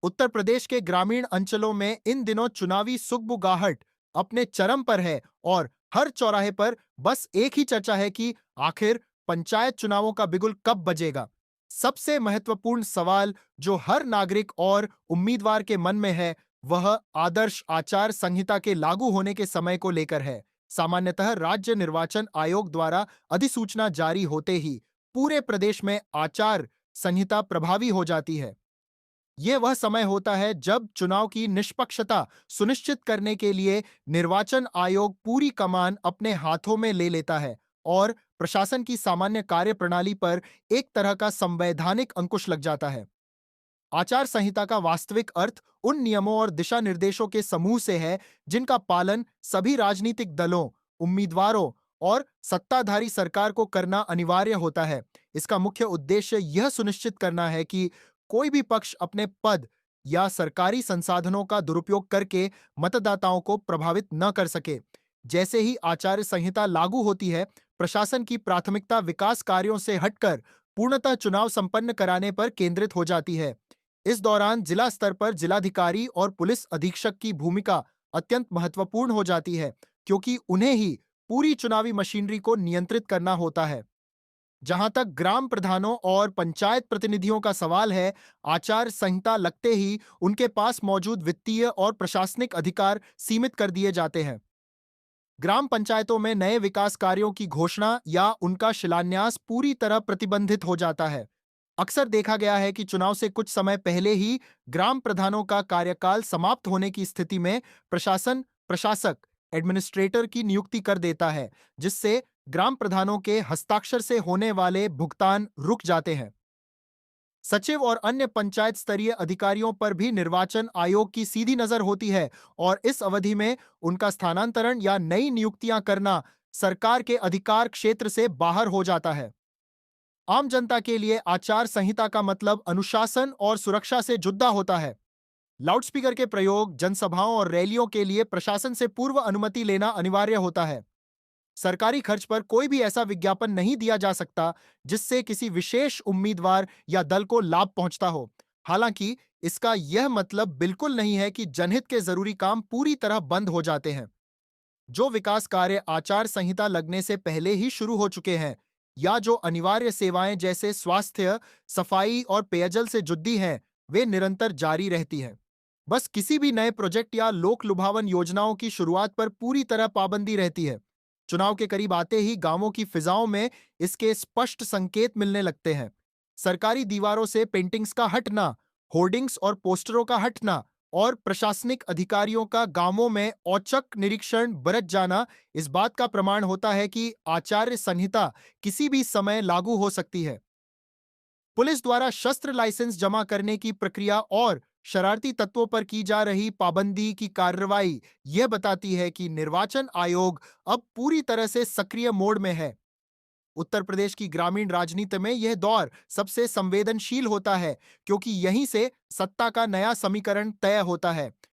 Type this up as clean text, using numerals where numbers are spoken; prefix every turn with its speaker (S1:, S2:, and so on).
S1: उत्तर प्रदेश के ग्रामीण अंचलों में इन दिनों चुनावी सुगबुगाहट अपने चरम पर है और हर चौराहे पर बस एक ही चर्चा है कि आखिर पंचायत चुनावों का बिगुल कब बजेगा। सबसे महत्वपूर्ण सवाल जो हर नागरिक और उम्मीदवार के मन में है, वह आदर्श आचार संहिता के लागू होने के समय को लेकर है। सामान्यतः राज्य निर्वाचन आयोग द्वारा अधिसूचना जारी होते ही पूरे प्रदेश में आचार संहिता प्रभावी हो जाती है। यह वह समय होता है जब चुनाव की निष्पक्षता सुनिश्चित करने के लिए निर्वाचन आयोग पूरी कमान अपने हाथों में ले लेता है और प्रशासन की सामान्य कार्यप्रणाली पर एक तरह का संवैधानिक अंकुश लग जाता है। आचार संहिता का वास्तविक अर्थ उन नियमों और दिशा निर्देशों के समूह से है जिनका पालन सभी राजनीतिक दलों, उम्मीदवारों और सत्ताधारी सरकार को करना अनिवार्य होता है। इसका मुख्य उद्देश्य यह सुनिश्चित करना है कि कोई भी पक्ष अपने पद या सरकारी संसाधनों का दुरुपयोग करके मतदाताओं को प्रभावित न कर सके। जैसे ही आचार संहिता लागू होती है, प्रशासन की प्राथमिकता विकास कार्यों से हटकर पूर्णतः चुनाव संपन्न कराने पर केंद्रित हो जाती है। इस दौरान जिला स्तर पर जिलाधिकारी और पुलिस अधीक्षक की भूमिका अत्यंत महत्वपूर्ण हो जाती है, क्योंकि उन्हें ही पूरी चुनावी मशीनरी को नियंत्रित करना होता है। जहां तक ग्राम प्रधानों और पंचायत प्रतिनिधियों का सवाल है, आचार संहिता लगते ही उनके पास मौजूद वित्तीय और प्रशासनिक अधिकार सीमित कर दिए जाते हैं। ग्राम पंचायतों में नए विकास कार्यों की घोषणा या उनका शिलान्यास पूरी तरह प्रतिबंधित हो जाता है। अक्सर देखा गया है कि चुनाव से कुछ समय पहले ही ग्राम प्रधानों का कार्यकाल समाप्त होने की स्थिति में प्रशासन प्रशासक एडमिनिस्ट्रेटर की नियुक्ति कर देता है, जिससे ग्राम प्रधानों के हस्ताक्षर से होने वाले भुगतान रुक जाते हैं। सचिव और अन्य पंचायत स्तरीय अधिकारियों पर भी निर्वाचन आयोग की सीधी नजर होती है और इस अवधि में उनका स्थानांतरण या नई नियुक्तियां करना सरकार के अधिकार क्षेत्र से बाहर हो जाता है। आम जनता के लिए आचार संहिता का मतलब अनुशासन और सुरक्षा से जुड़ा होता है। लाउडस्पीकर के प्रयोग, जनसभाओं और रैलियों के लिए प्रशासन से पूर्व अनुमति लेना अनिवार्य होता है। सरकारी खर्च पर कोई भी ऐसा विज्ञापन नहीं दिया जा सकता जिससे किसी विशेष उम्मीदवार या दल को लाभ पहुंचता हो। हालांकि इसका यह मतलब बिल्कुल नहीं है कि जनहित के जरूरी काम पूरी तरह बंद हो जाते हैं। जो विकास कार्य आचार संहिता लगने से पहले ही शुरू हो चुके हैं या जो अनिवार्य सेवाएं जैसे स्वास्थ्य, सफाई और पेयजल से जुड़ी हैं, वे निरंतर जारी रहती हैं। बस किसी भी नए प्रोजेक्ट या लोक लुभावन योजनाओं की शुरुआत पर पूरी तरह पाबंदी रहती है। चुनाव के करीब आते ही गांवों की फिजाओं में इसके स्पष्ट संकेत मिलने लगते हैं। सरकारी दीवारों से पेंटिंग्स का हटना, होर्डिंग्स और पोस्टरों का हटना और प्रशासनिक अधिकारियों का गांवों में औचक निरीक्षण बरत जाना इस बात का प्रमाण होता है कि आचार्य संहिता किसी भी समय लागू हो सकती है। पुलिस द्वारा शस्त्र लाइसेंस जमा करने की प्रक्रिया और शरारती तत्वों पर की जा रही पाबंदी की कार्रवाई यह बताती है कि निर्वाचन आयोग अब पूरी तरह से सक्रिय मोड में है। उत्तर प्रदेश की ग्रामीण राजनीति में यह दौर सबसे संवेदनशील होता है, क्योंकि यहीं से सत्ता का नया समीकरण तय होता है।